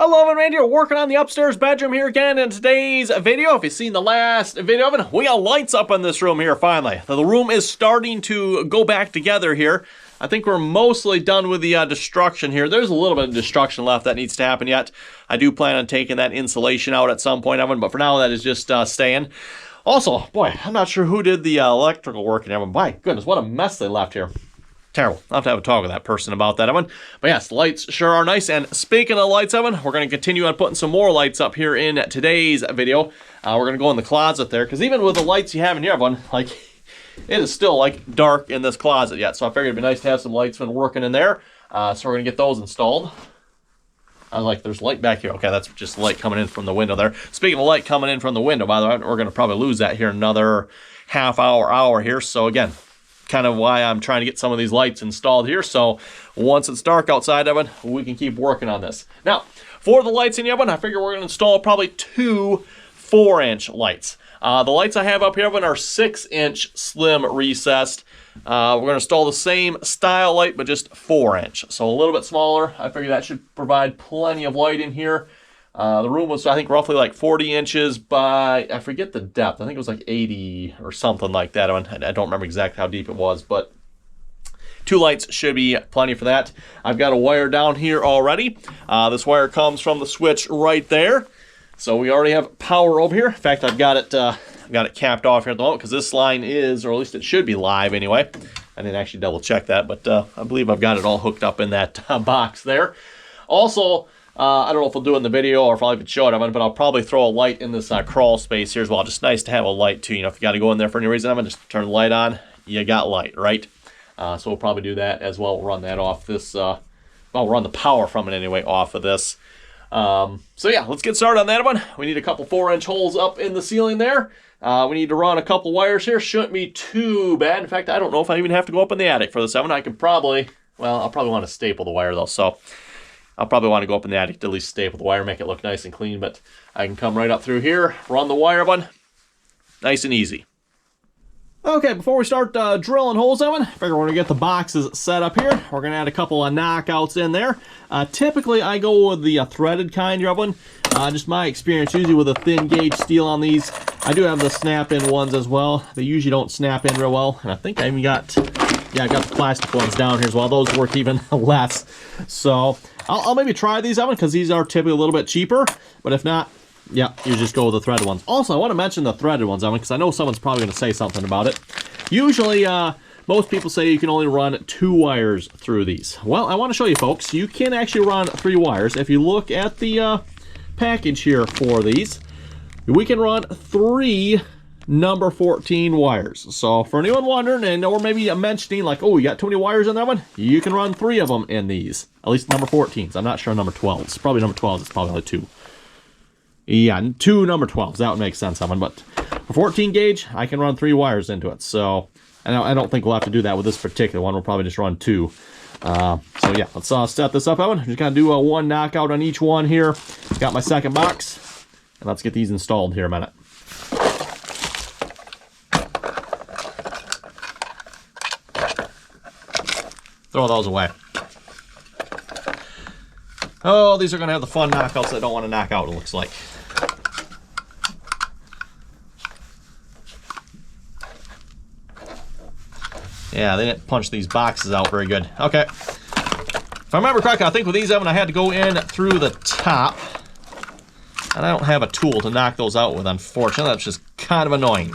Hello, everyone, Randy. We're working on the upstairs bedroom here again in today's video. If you've seen the last video of it, we got lights up in this room here finally. The room is starting to go back together here. I think we're mostly done with the destruction here. There's a little bit of destruction left that needs to happen yet. I do plan on taking that insulation out at some point, Evan, but for now that is just staying. Also, boy, I'm not sure who did the electrical work in Evan. My goodness, what a mess they left here. Terrible. I'll have to have a talk with that person about that, Evan. But yes, the lights sure are nice. And speaking of lights, Evan, we're going to continue on putting some more lights up here in today's video. We're going to go in the closet there, because even with the lights you have in here, Evan, like, it is still, like, dark in this closet yet. So I figured it'd be nice to have some lights been working in there. So we're going to get those installed. I was like, there's light back here. Okay, that's just light coming in from the window there. Speaking of light coming in from the window, by the way, we're going to probably lose that here another half hour here. So again, kind of why I'm trying to get some of these lights installed here. So once it's dark outside, Evan, we can keep working on this. Now, for the lights in the oven, I figure we're going to install probably two 4-inch lights. The lights I have up here, Evan, are 6-inch slim recessed. We're going to install the same style light, but just 4-inch. So a little bit smaller. I figure that should provide plenty of light in here. The room was, I think, roughly like 40 inches by, I forget the depth. I think it was like 80 or something like that. I don't remember exactly how deep it was, but two lights should be plenty for that. I've got a wire down here already. This wire comes from the switch right there. So we already have power over here. In fact, I've got it capped off here at the moment because this line is, or at least it should be live anyway. I didn't actually double check that, but I believe I've got it all hooked up in that box there. Also, I don't know if I'll do it in the video or if I'll even show it, but I'll probably throw a light in this crawl space here as well. Just nice to have a light too. You know, if you got to go in there for any reason, just turn the light on. You got light, right? So we'll probably do that as well. We'll run that off this, well, we'll run the power from it anyway off of this. So yeah, let's get started on that one. We need a couple 4-inch holes up in the ceiling there. We need to run a couple wires here. Shouldn't be too bad. In fact, I don't know if I even have to go up in the attic for this one. I can probably, well, I'll probably want to staple the wire though. So I'll probably want to go up in the attic to at least staple the wire, make it look nice and clean, but I can come right up through here, run the wire one, nice and easy. Okay, before we start drilling holes, Evan, I figure we're going to get the boxes set up here. We're going to add a couple of knockouts in there. Typically, I go with the threaded kind, Evan. Just my experience, usually with a thin gauge steel on these. I do have the snap-in ones as well. They usually don't snap in real well, and I think I even got, yeah, I got the plastic ones down here as well. Those work even less. So I'll maybe try these, Evan, because these are typically a little bit cheaper. But if not, yeah, you just go with the threaded ones. Also, I want to mention the threaded ones, Evan, because I know someone's probably going to say something about it. Usually, most people say you can only run 2 wires through these. Well, I want to show you, folks, you can actually run 3 wires. If you look at the package here for these, we can run 3 number 14 wires. So for anyone wondering, and or maybe mentioning like, oh, you got too many wires in that one, you can run 3 of them in these. At least number 14s. I'm not sure number 12s. Probably number 12s. It's probably only 2. Yeah, 2 number 12s. That would make sense, Evan. But for 14 gauge, I can run 3 wires into it. So I don't think we'll have to do that with this particular one. We'll probably just run 2. So yeah, let's set this up, Evan. Just gonna do a 1 knockout on each one here. Got my second box, and let's get these installed here in a minute. Throw those away. Oh, these are going to have the fun knockouts that I don't want to knock out, it looks like. Yeah, they didn't punch these boxes out very good. Okay. If I remember correctly, I think with these, Evan, I had to go in through the top. And I don't have a tool to knock those out with, unfortunately. That's just kind of annoying.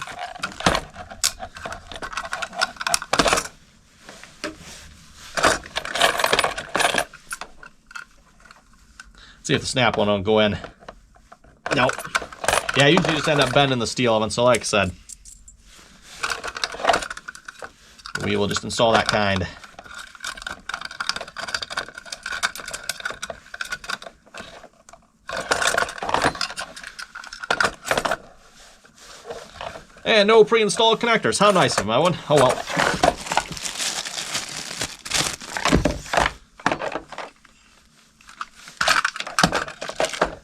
See if the snap one will go in. Nope. Yeah, you usually just end up bending the steel, Evan. So like I said, we will just install that kind. And no pre-installed connectors. How nice of them, Evan. Oh well.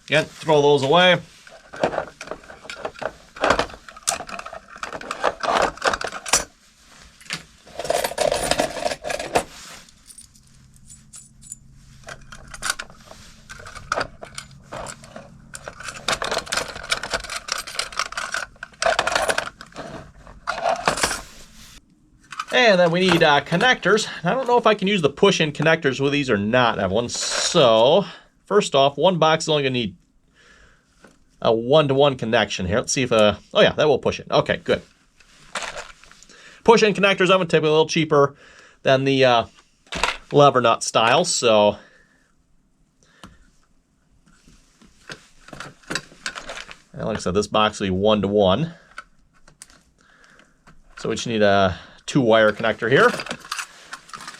Again, throw those away. And then we need connectors. I don't know if I can use the push-in connectors with these or not, everyone. So, first off, one box is only going to need a one-to-one connection here. Let's see if, oh yeah, that will push in. Okay, good. Push-in connectors, I'm going to typically a little cheaper than the lever nut style, so. And like I said, this box will be one-to-one. So we just need a 2-wire connector here.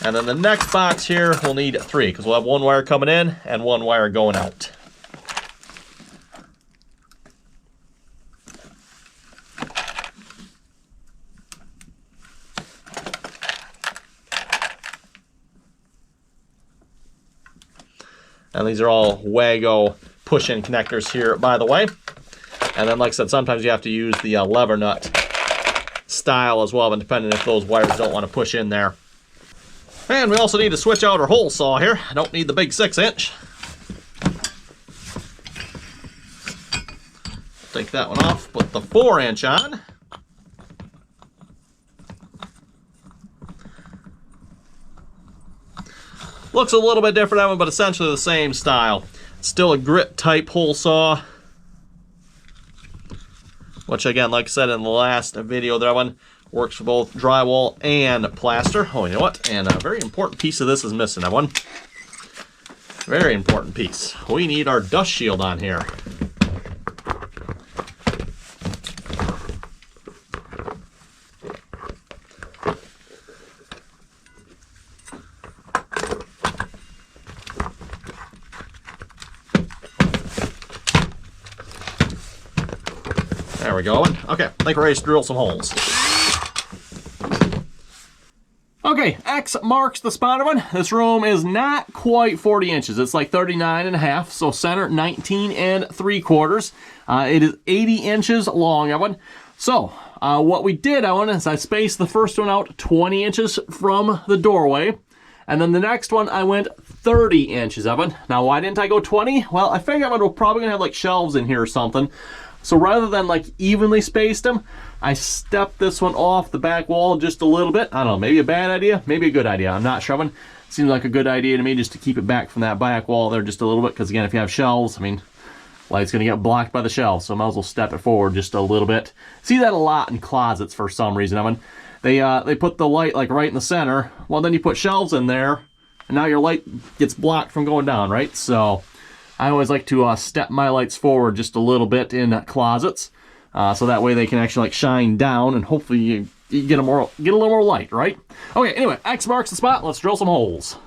And then the next box here, we'll need 3, because we'll have 1 wire coming in and 1 wire going out. And these are all Wago push-in connectors here, by the way. And then, like I said, sometimes you have to use the lever nut style as well, but depending if those wires don't want to push in there. And we also need to switch out our hole saw here. I don't need the big 6-inch. Take that one off, put the 4-inch on. Looks a little bit different that one, but essentially the same style. Still a grit type hole saw. Which again, like I said in the last video, that one works for both drywall and plaster. Oh, you know what? And a very important piece of this is missing, that one. Very important piece. We need our dust shield on here. There we go. Okay, I think we're ready to drill some holes. Okay, X marks the spot, everyone. This room is not quite 40 inches. It's like 39.5, so center 19 3/4. It is 80 inches long, everyone. So, what we did, everyone, is I spaced the first one out 20 inches from the doorway. And then the next one, I went 30 inches, everyone. Now, why didn't I go 20? Well, I figured we're probably going to have like shelves in here or something. So rather than like evenly spaced them, I stepped this one off the back wall just a little bit. I don't know, maybe a bad idea, maybe a good idea. I'm not sure. Seems like a good idea to me just to keep it back from that back wall there just a little bit. Because again, if you have shelves, I mean, light's going to get blocked by the shelves. So I might as well step it forward just a little bit. See that a lot in closets for some reason. I mean, they put the light like right in the center. Well, then you put shelves in there, and now your light gets blocked from going down, right? So I always like to step my lights forward just a little bit in closets, so that way they can actually like shine down, and hopefully you get a little more light, right? Okay, anyway, X marks the spot. Let's drill some holes.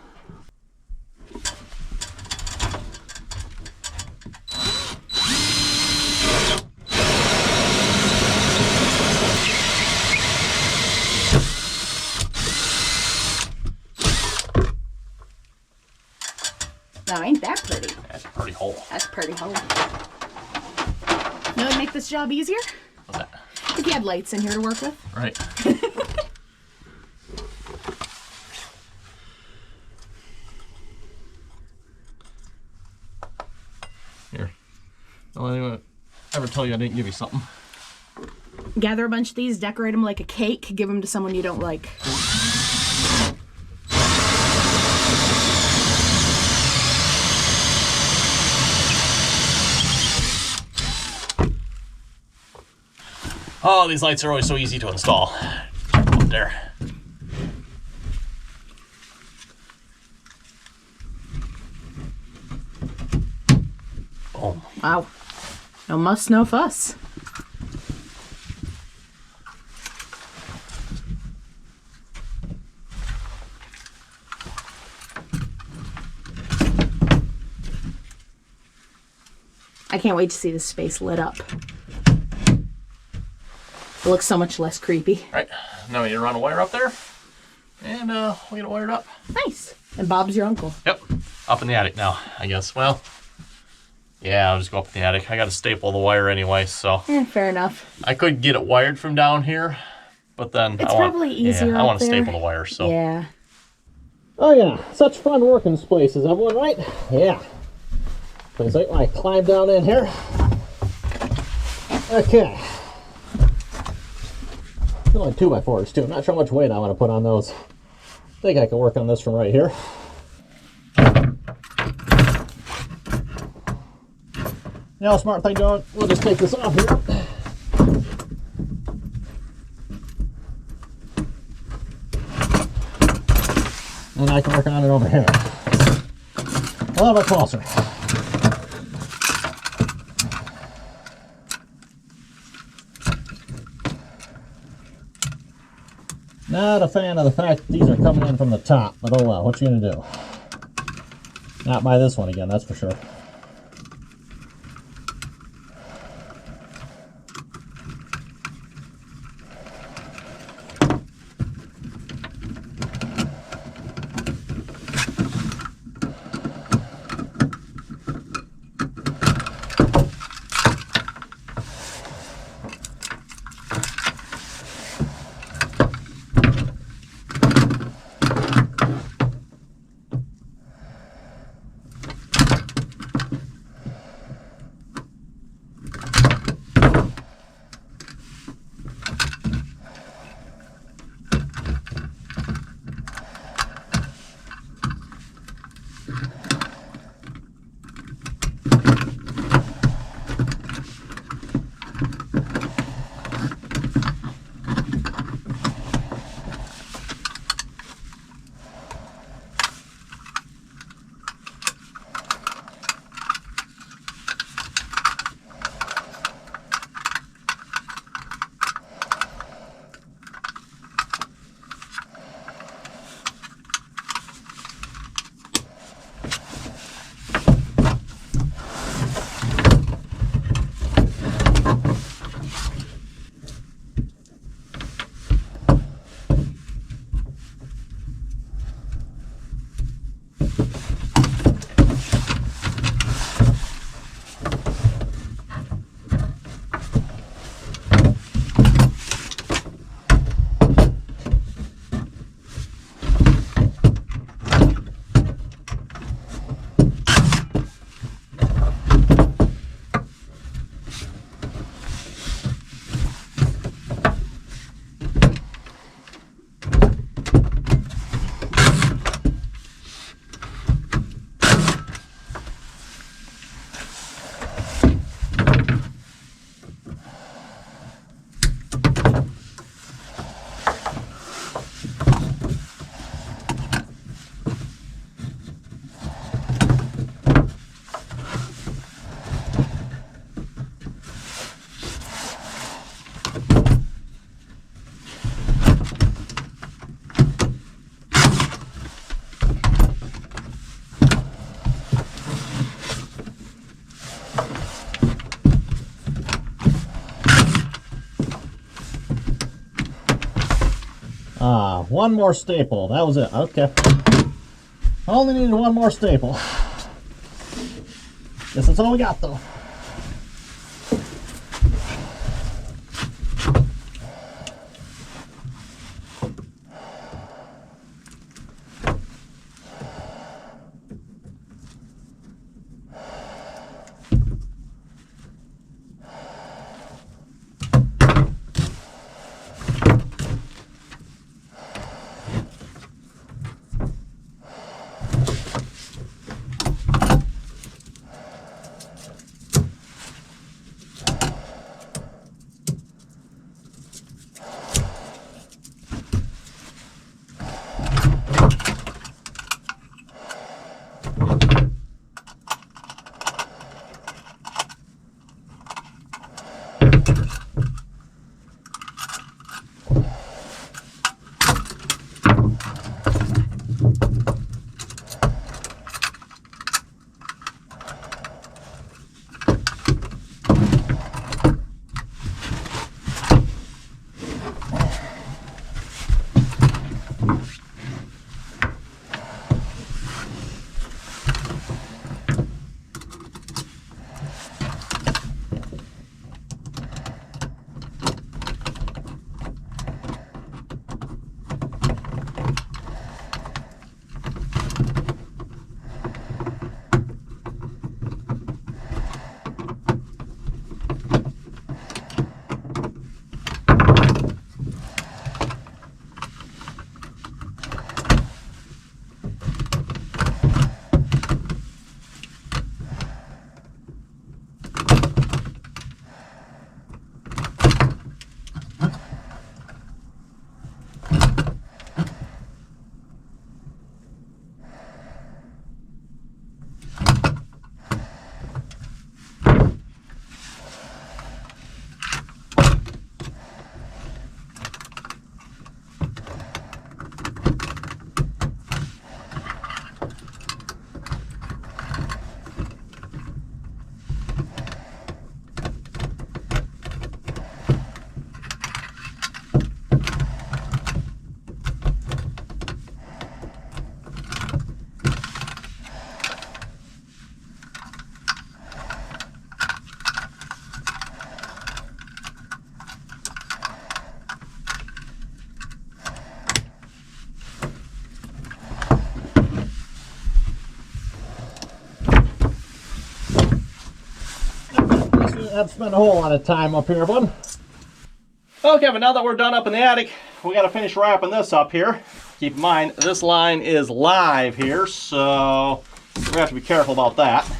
Now, ain't that pretty? That's a pretty hole. That's a pretty hole. You know what would make this job easier? What's that? If you had lights in here to work with. Right. Here. Don't anyone ever tell you I didn't give you something. Gather a bunch of these, decorate them like a cake, give them to someone you don't like. Oh, these lights are always so easy to install. Up there. Boom. Wow. No muss, no fuss. I can't wait to see this space lit up. It looks so much less creepy. Right. Now we need to run a wire up there. And we get it wired up. Nice. And Bob's your uncle. Yep. Up in the attic now, I guess. Well, yeah, I'll just go up in the attic. I got to staple the wire anyway, so. Fair enough. I could get it wired from down here, but then it's probably easier. I want to staple the wire, so. Yeah. Oh yeah, such fun working places, everyone, right? Yeah. Please let me climb down in here. Okay. A Only 2x4s too. I'm not sure how much weight I want to put on those. I think I can work on this from right here. Now, smart thing doing, we'll just take this off here. And I can work on it over here. A little bit closer. Not a fan of the fact that these are coming in from the top, but oh well, what you gonna do? Not by this one again, that's for sure. One more staple. That was it. Okay. I only needed one more staple. Guess that's all we got, though. have to spend a whole lot of time up here, bud. Okay, but now that we're done up in the attic, we got to finish wrapping this up here. Keep in mind, this line is live here, so we're going to have to be careful about that.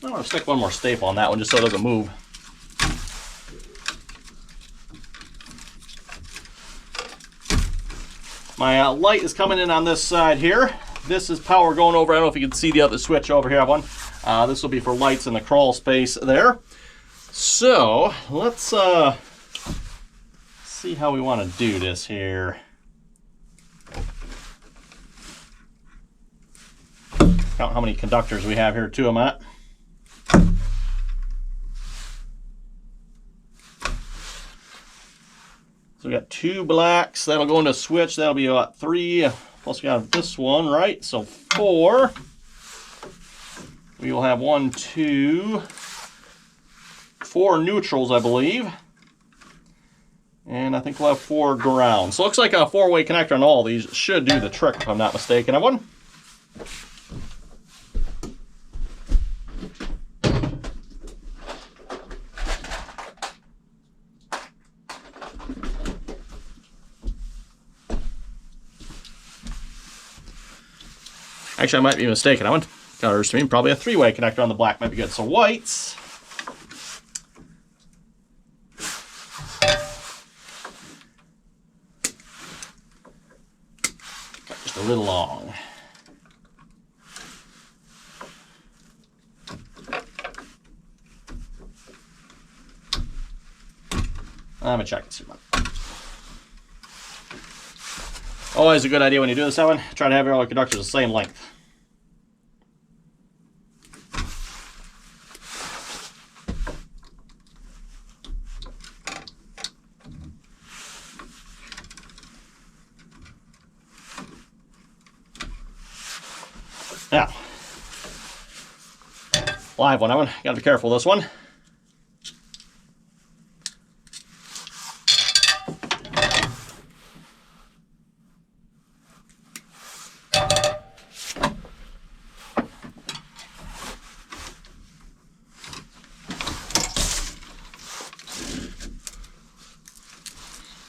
I'm going to stick one more staple on that one just so it doesn't move. My light is coming in on this side here. This is power going over. I don't know if you can see the other switch over here. I have one. This will be for lights in the crawl space there. So let's see how we want to do this here. Count how many conductors we have here too, I'm at. So we got 2 blacks. That'll go into a switch. That'll be about 3. Plus we got this one, right? So 4. We will have 1, 2, 4 neutrals, I believe. And I think we'll have 4 grounds. So it looks like a 4-way connector on all these should do the trick, if I'm not mistaken. I wouldn't. Actually, I might be mistaken. I went color stream. Probably a 3-way connector on the black might be good. So whites. Just a little long. I'm gonna check this one. Always a good idea when you do this one. Try to have your conductors the same length. Now, live one. I gotta be careful with this one.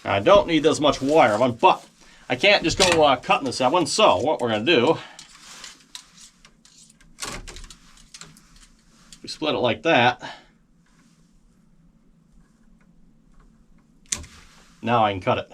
I don't need this much wire one, but I can't just go cutting this out one. So what we're going to do, we split it like that. Now I can cut it.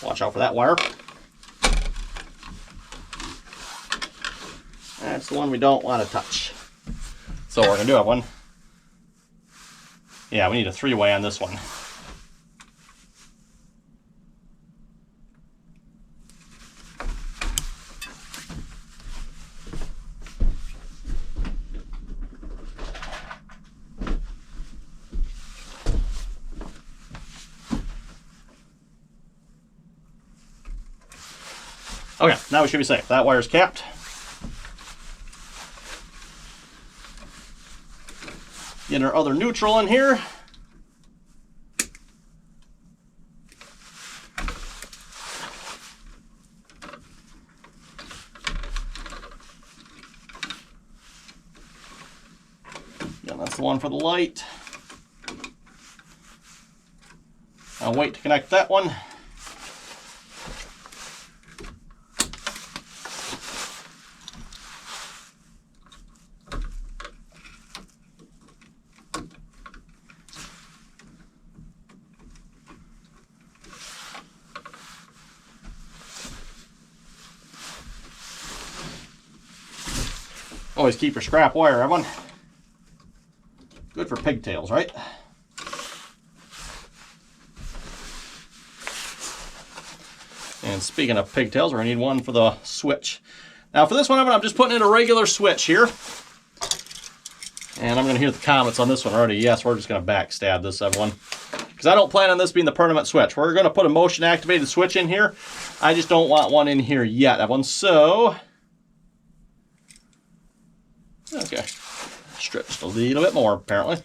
Watch out for that wire. That's the one we don't want to touch. So we're going to do one. Yeah, we need a 3-way on this one. Okay, now we should be safe. That wire's capped. Get our other neutral in here. Yeah, that's the one for the light. I'll wait to connect that one. Always keep your scrap wire, everyone. Good for pigtails, right? And speaking of pigtails, we're gonna need one for the switch. Now for this one, I'm just putting in a regular switch here. And I'm gonna hear the comments on this one already. Yes, we're just gonna backstab this one. Because I don't plan on this being the permanent switch. We're gonna put a motion activated switch in here. I just don't want one in here yet, that one. So, okay, strip just a little bit more apparently.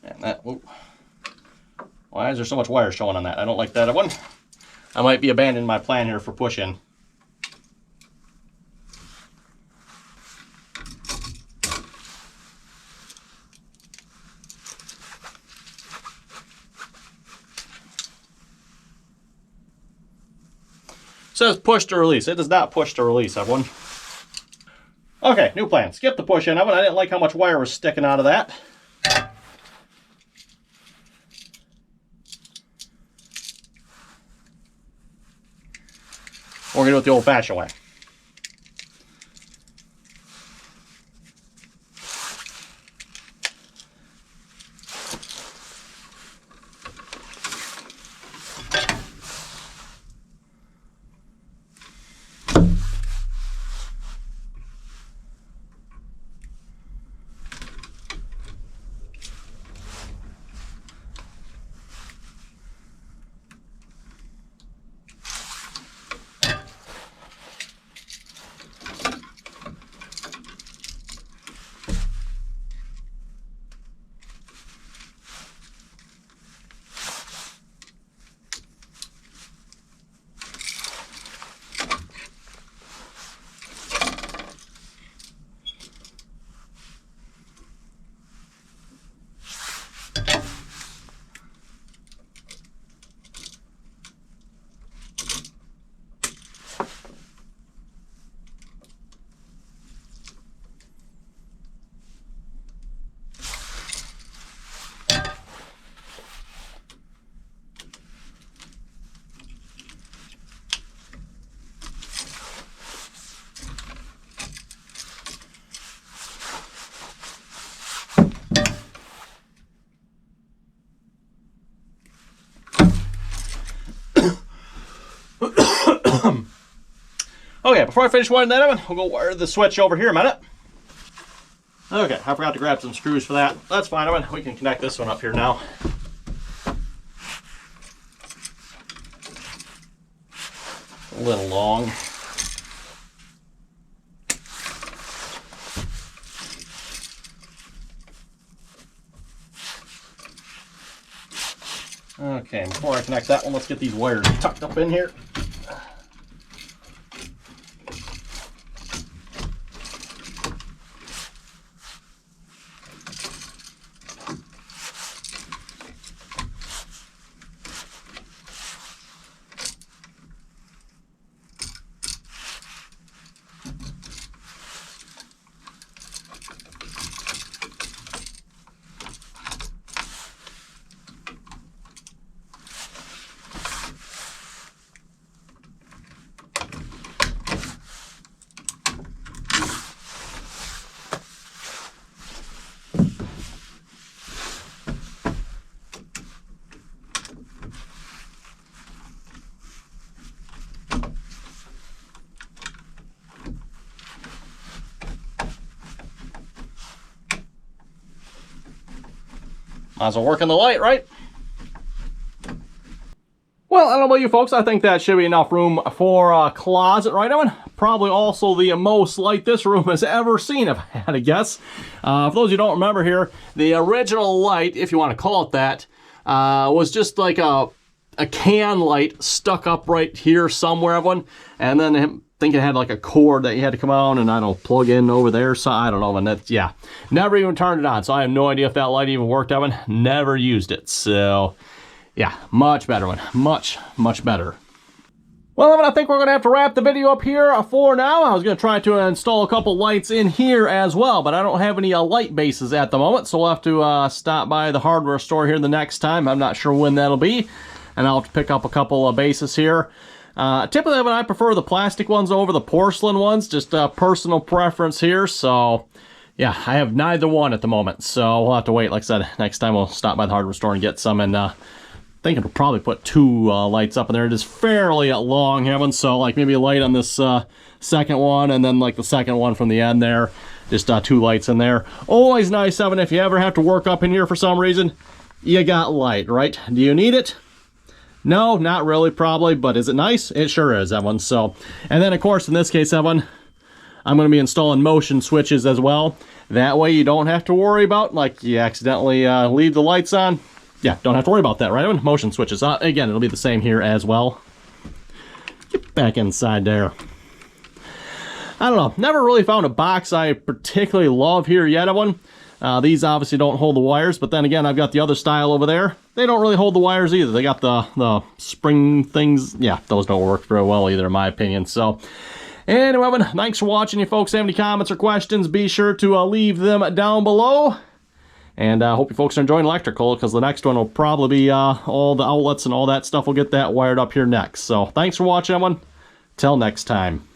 And that, whoa. Why is there so much wire showing on that? I don't like that one. I might be abandoning my plan here for push-in. Says push to release. It does not push to release, everyone. Okay, new plan. Skip the push-in oven. I didn't like how much wire was sticking out of that. We're going to do it the old-fashioned way. Okay, before I finish wiring that oven, we'll go wire the switch over here a minute. Okay, I forgot to grab some screws for that. That's fine, we can connect this one up here now. A little long. Okay, before I connect that one, let's get these wires tucked up in here. Might as well work in the light, right? Well, I don't know about you folks. I think that should be enough room for a closet, right, Evan? Probably also the most light this room has ever seen, if I had to guess. For those who don't remember here, the original light, if you want to call it that, was just like a can light stuck up right here somewhere, Evan. And then I think it had like a cord that you had to come out and, I don't know, plug in over there. So I don't know, and that's, yeah. Never even turned it on, so I have no idea if that light even worked, Evan. Never used it, so... yeah, much better one. Much, much better. Well, I think we're going to have to wrap the video up here for now. I was going to try to install a couple lights in here as well, but I don't have any light bases at the moment, so we'll have to stop by the hardware store here the next time. I'm not sure when that'll be, and I'll have to pick up a couple of bases here. Typically, I prefer the plastic ones over the porcelain ones, just personal preference here, so yeah, I have neither one at the moment, so we'll have to wait. Like I said, next time we'll stop by the hardware store and get some, and I think it'll probably put 2 lights up in there. It is fairly long, having so like maybe a light on this second one, and then like the second one from the end there. Just 2 lights in there. Always nice, Evan, if you ever have to work up in here for some reason, you got light, right? Do you need it? No, not really, probably, but is it nice? It sure is, Evan. So, and then of course in this case, Evan, I'm going to be installing motion switches as well. That way you don't have to worry about, like, you accidentally leave the lights on. Yeah, don't have to worry about that, right, Evan? Motion switches. Again, it'll be the same here as well. Get back inside there. I don't know. Never really found a box I particularly love here yet, Evan. These obviously don't hold the wires, but then again, I've got the other style over there. They don't really hold the wires either. They got the spring things. Yeah, those don't work very well either, in my opinion. So, anyway, Evan, thanks for watching. If folks have any comments or questions, be sure to leave them down below. And I hope you folks are enjoying electrical, because the next one will probably be all the outlets and all that stuff. We'll get that wired up here next. So, thanks for watching, Evan. Till next time.